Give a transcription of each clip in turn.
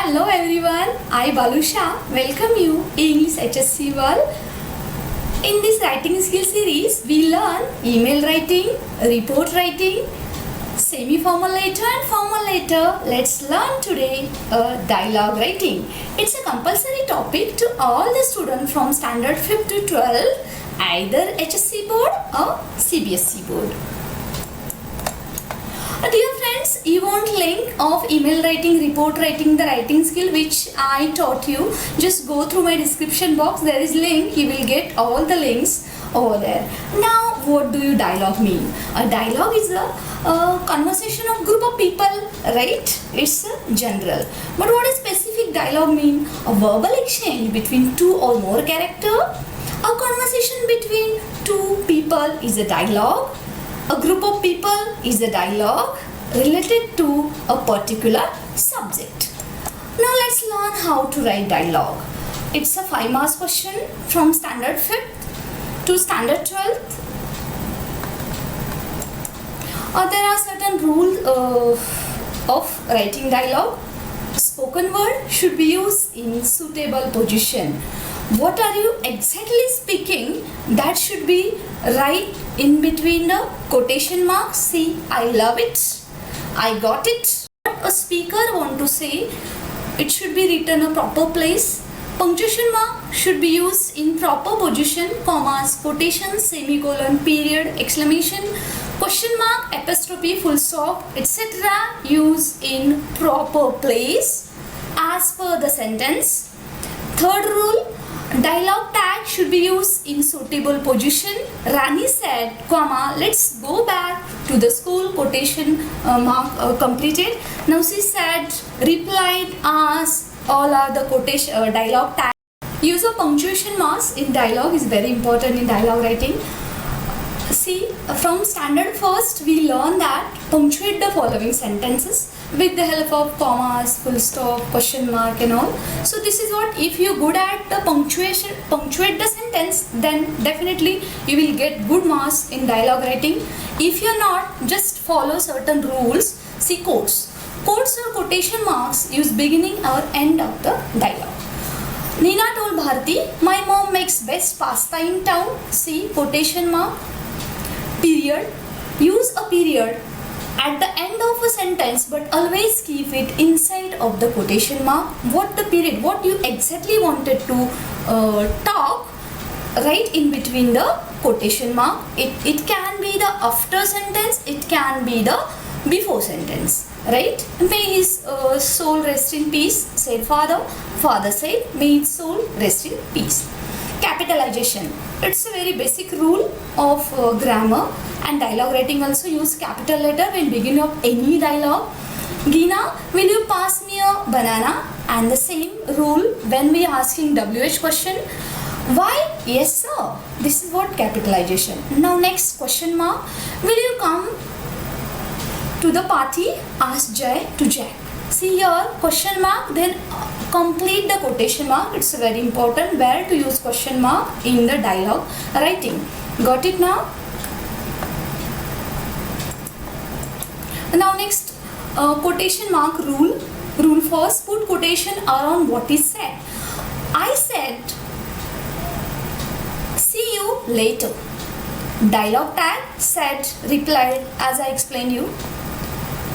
Hello everyone, I Balusha welcome you English HSC World. In this writing skill series, we learn email writing, report writing, semi-formal letter and formal letter. Let's learn today dialogue writing. It's a compulsory topic to all the students from standard 5th to 12th, either HSC board or CBSE board. Dear friends, you want link of email writing, report writing, the writing skill which I taught you. Just go through my description box. There is link. You will get all the links over there. Now, what do you dialogue mean? A dialogue is a conversation of group of people, right? It's a general. But what does specific dialogue mean? A verbal exchange between two or more characters. A conversation between two people is a dialogue. A group of people is a dialogue related to a particular subject. Now let's learn how to write dialogue. It's a 5 marks question from standard 5th to standard 12th. There are certain rules of writing dialogue. Spoken word should be used in suitable position. What are you exactly speaking? That should be right in between the quotation marks. See, I love it. I got it. What a speaker want to say, it should be written a proper place. Punctuation mark should be used in proper position. Commas, quotations, semicolon, period, exclamation, question mark, apostrophe, full stop, etc. Used in proper place as per the sentence. Third rule, dialogue tag should be used in suitable position. Rani said, comma, let's go back to the school, quotation mark completed. Now she said, replied, asked, all are the quotation dialogue tag. Use of punctuation marks in dialogue is very important in dialogue writing. See, from standard first we learn that punctuate the following sentences with the help of commas, full stop, question mark and all. So this is what, if you're good at the punctuation, punctuate the sentence, then definitely you will get good marks in dialogue writing. If you're not, just follow certain rules. See, quotes. Quotes or quotation marks use beginning or end of the dialogue. Nina told Bharti, my mom makes best pasta in town. See, quotation mark. Period. Use a period at the end of a sentence, but always keep it inside of the quotation mark. What the period, what you exactly wanted to talk, right in between the quotation mark. It can be the after sentence, it can be the before sentence, right? May his soul rest in peace, said father. Father said, may his soul rest in peace. Capitalization. It's a very basic rule of grammar, and dialogue writing also use capital letter when beginning of any dialogue. Gina, will you pass me a banana? And the same rule when we asking WH question. Why? Yes sir. This is what capitalization. Now next question mark. Will you come to the party? Asked Jay to Jack. See here, question mark, then complete the quotation mark. It's very important where to use question mark in the dialogue writing. Got it now? Now next, quotation mark rule. Rule first, put quotation around what is said. I said, see you later. Dialogue tag, said, replied, as I explained you.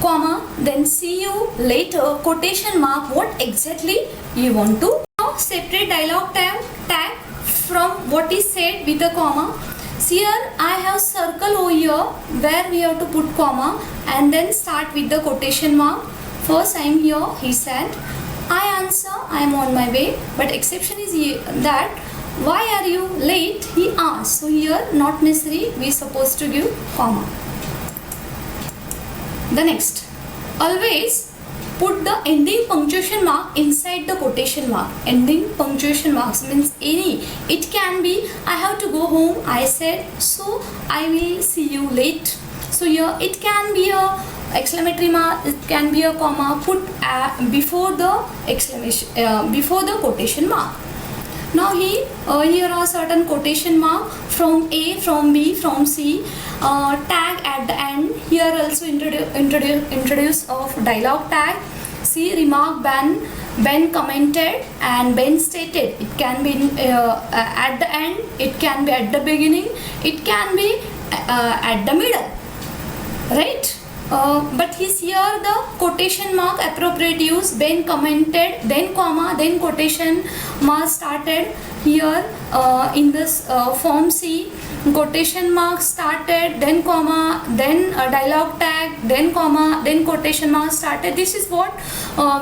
Comma, then see you later, quotation mark, what exactly you want to. Now separate dialogue tag from what is said with a comma. See here, I have circle over here where we have to put comma and then start with the quotation mark. First I am here, he said. I answer, I am on my way. But exception is that, why are you late? He asked. So here, not necessary, we supposed to give comma. The next, always put the ending punctuation mark inside the quotation mark. Ending punctuation marks means any. It can be, I have to go home, I said, so I will see you late. So here it can be a exclamatory mark, it can be a comma, put before the exclamation, before the quotation mark. Now here are certain quotation mark from A, from B, from C, tag at the end. Here also introduce of dialogue tag. See, remark ban, Ben commented and Ben stated. It can be at the end, it can be at the beginning, it can be at the middle, right? But he's here the quotation mark appropriate use. Ben commented, then comma, then quotation mark started here in this form C. Quotation mark started, then comma, then dialogue tag, then comma, then quotation mark started. This is what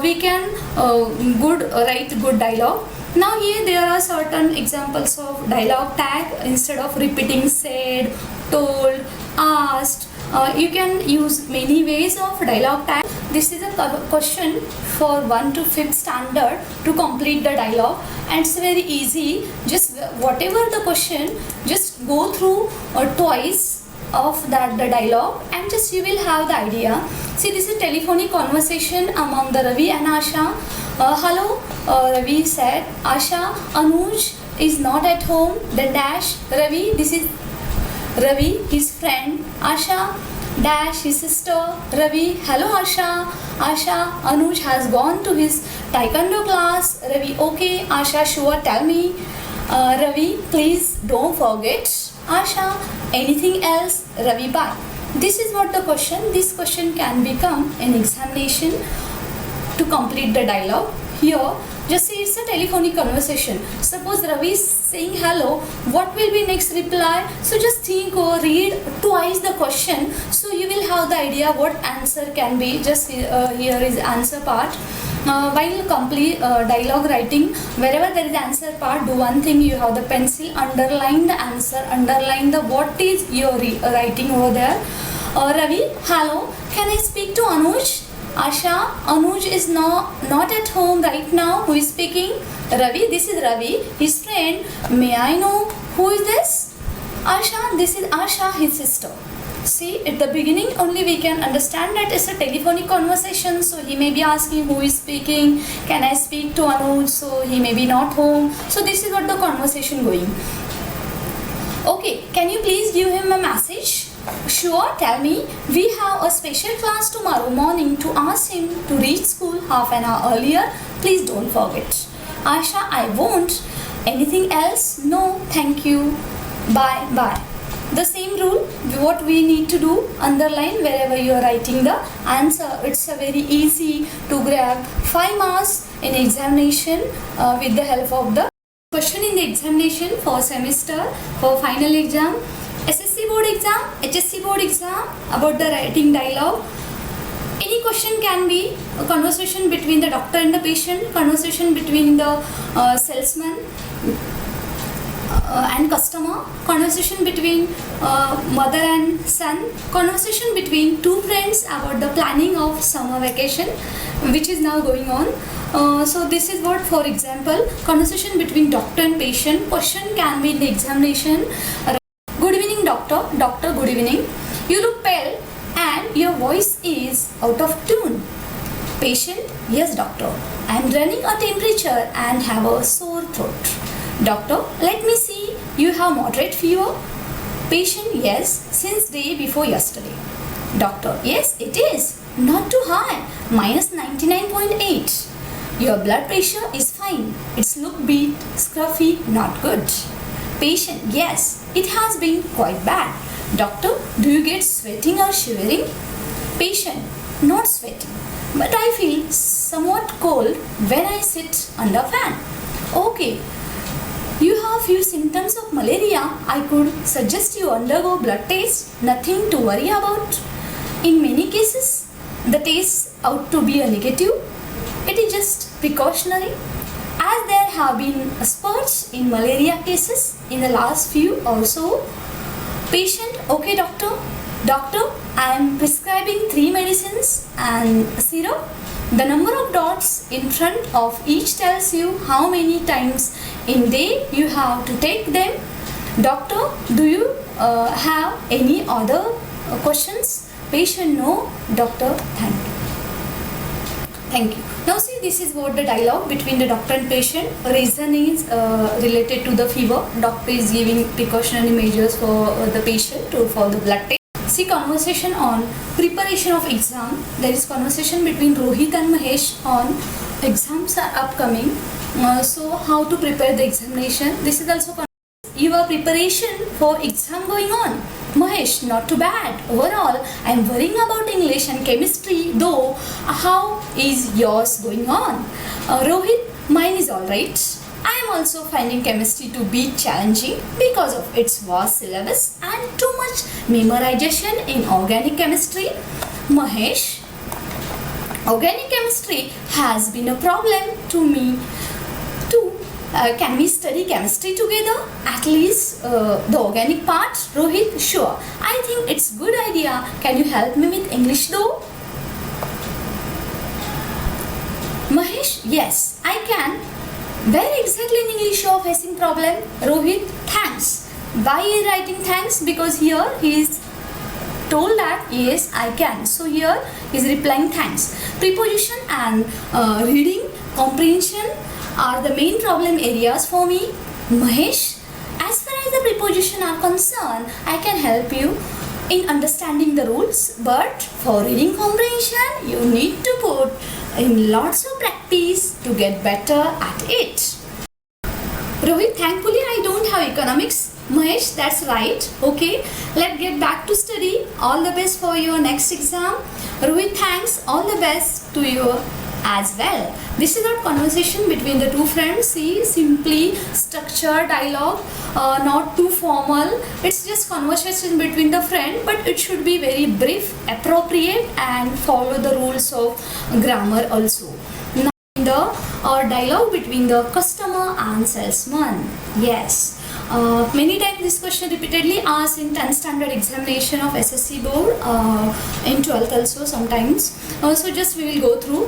we can write good dialogue. Now here there are certain examples of dialogue tag. Instead of repeating said, told, asked, you can use many ways of dialogue tag. This is a question for 1 to 5th standard to complete the dialogue, and it's very easy. Just whatever the question, just go through twice of that the dialogue, and just you will have the idea. See, this is telephonic conversation among the Ravi and Asha. Hello, Ravi said. Asha, Anuj is not at home. Then dash Ravi. This is Ravi, his friend. Asha dash his sister. Ravi, hello Asha. Asha, Anuj has gone to his taekwondo class. Ravi, okay. Asha, sure, tell me. Ravi, please don't forget. Asha, anything else? Ravi, bye. This is what the question. This question can become an examination to complete the dialogue. Here, just say it's a telephonic conversation. Suppose Ravi is saying hello, what will be next reply? So just think or read twice the question, so you will have the idea what answer can be. Just here is answer part. While complete dialogue writing, wherever there is answer part, do one thing. You have the pencil, underline the answer, underline the what is your writing over there. Ravi, hello, can I speak to Anuj? Asha, Anuj is not at home right now. Who is speaking? Ravi, this is Ravi, his friend. May I know who is this? Asha, this is Asha, his sister. See, at the beginning only we can understand that it's a telephonic conversation. So he may be asking who is speaking. Can I speak to Anuj? So he may be not home. So this is what the conversation going. Okay, can you please give him a message? Sure, tell me. We have a special class tomorrow morning to ask him to reach school half an hour earlier. Please don't forget. Asha, I won't. Anything else? No, thank you. Bye, bye. The same rule, what we need to do, underline wherever you are writing the answer. It's a very easy to grab 5 marks in examination with the help of the question in the examination for semester, for final exam, SSC board exam, HSC board exam about the writing dialogue. Any question can be a conversation between the doctor and the patient, conversation between the salesman and customer, conversation between mother and son, conversation between two friends about the planning of summer vacation which is now going on. So this is what, for example, conversation between doctor and patient. Question can be in the examination. Good evening doctor. Doctor, good evening. You look pale and your voice is out of tune. Patient, yes doctor, I am running a temperature and have a sore throat. Doctor, let me see, you have moderate fever? Patient, yes, since day before yesterday. Doctor, yes it is, not too high, minus 99.8. Your blood pressure is fine, it's look bit scruffy, not good. Patient, yes, it has been quite bad. Doctor, do you get sweating or shivering? Patient, not sweating, but I feel somewhat cold when I sit under fan. Okay, you have few symptoms of malaria. I could suggest you undergo blood test, nothing to worry about. In many cases, the test ought to be a negative. It is just precautionary, as there have been spurts in malaria cases in the last few or so. Patient, okay doctor. Doctor, I am prescribing 3 medicines and syrup. The number of dots in front of each tells you how many times in day you have to take them. Doctor, do you have any other questions? Patient, no. Doctor, thank you. Thank you. Now see, this is what the dialogue between the doctor and patient. Reason is related to the fever. Doctor is giving precautionary measures for the patient for the blood test. See, conversation on preparation of exam. There is conversation between Rohit and Mahesh on exams are upcoming. So how to prepare the examination? This is also your preparation for exam going on. Mahesh, not too bad. Overall, I am worrying about English and chemistry though. How is yours going on? Rohit, mine is alright. I am also finding chemistry to be challenging because of its vast syllabus and too much memorization in organic chemistry. Mahesh, organic chemistry has been a problem to me too. Can we study chemistry together? At least the organic part? Rohit, sure. I think it's good idea. Can you help me with English though? Mahesh, yes, I can. Where exactly in English you are facing problem? Rohit, thanks. Why is writing thanks? Because here he is told that yes I can. So here he is replying thanks. Preposition and reading comprehension are the main problem areas for me. Mahesh, as far as the preposition are concerned, I can help you in understanding the rules, but for reading comprehension you need to put in lots of practice to get better at it. Rohit, thankfully I don't have economics. Mahesh, that's right. Okay, let's get back to study. All the best for your next exam. Rohit, thanks. All the best to you as well. This is not conversation between the two friends. See, simply structured dialogue, not too formal. It's just conversation between the friend, but it should be very brief, appropriate, and follow the rules of grammar also. Now, the dialogue between the customer and salesman. Yes. Many times this question repeatedly asked in 10th standard examination of SSC board, in 12th also sometimes. So just we will go through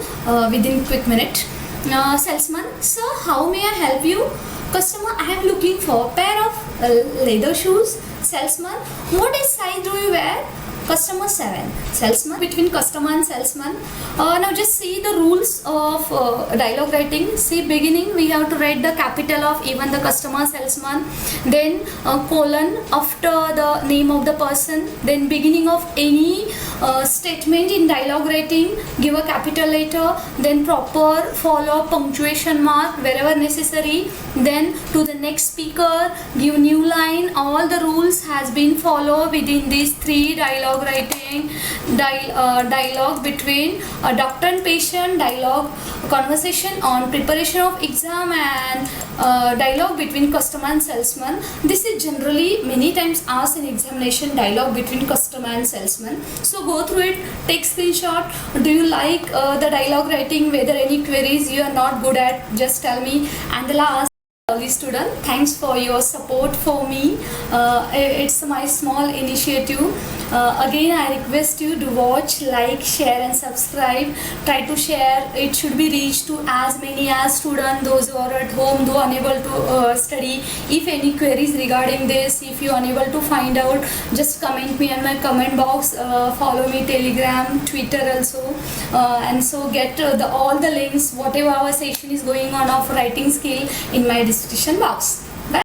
within quick minute. Salesman, sir, how may I help you? Customer, I am looking for a pair of leather shoes. Salesman, what is size do you wear? Customer 7. Salesman, between customer and salesman. Now just see the rules of dialogue writing. See, beginning we have to write the capital of even the customer, salesman, then colon after the name of the person, then beginning of any statement in dialogue writing, give a capital letter, then proper follow punctuation mark wherever necessary, then to the next speaker give new line. All the rules has been followed within these three dialogue writing, dialogue between a doctor and patient, dialogue conversation on preparation of exam, and dialogue between customer and salesman. This is generally many times asked in examination, dialogue between customer and salesman. So go through it, take screenshot. Do you like the dialogue writing? Whether any queries you are not good at, just tell me. And the last, lovely student, thanks for your support for me. It's my small initiative. Again, I request you to watch, like, share and subscribe. Try to share. It should be reached to as many as students, those who are at home, though unable to study. If any queries regarding this, if you are unable to find out, just comment me in my comment box. Follow me Telegram, Twitter also, and so get all the links, whatever our session is going on of writing skill in my description box.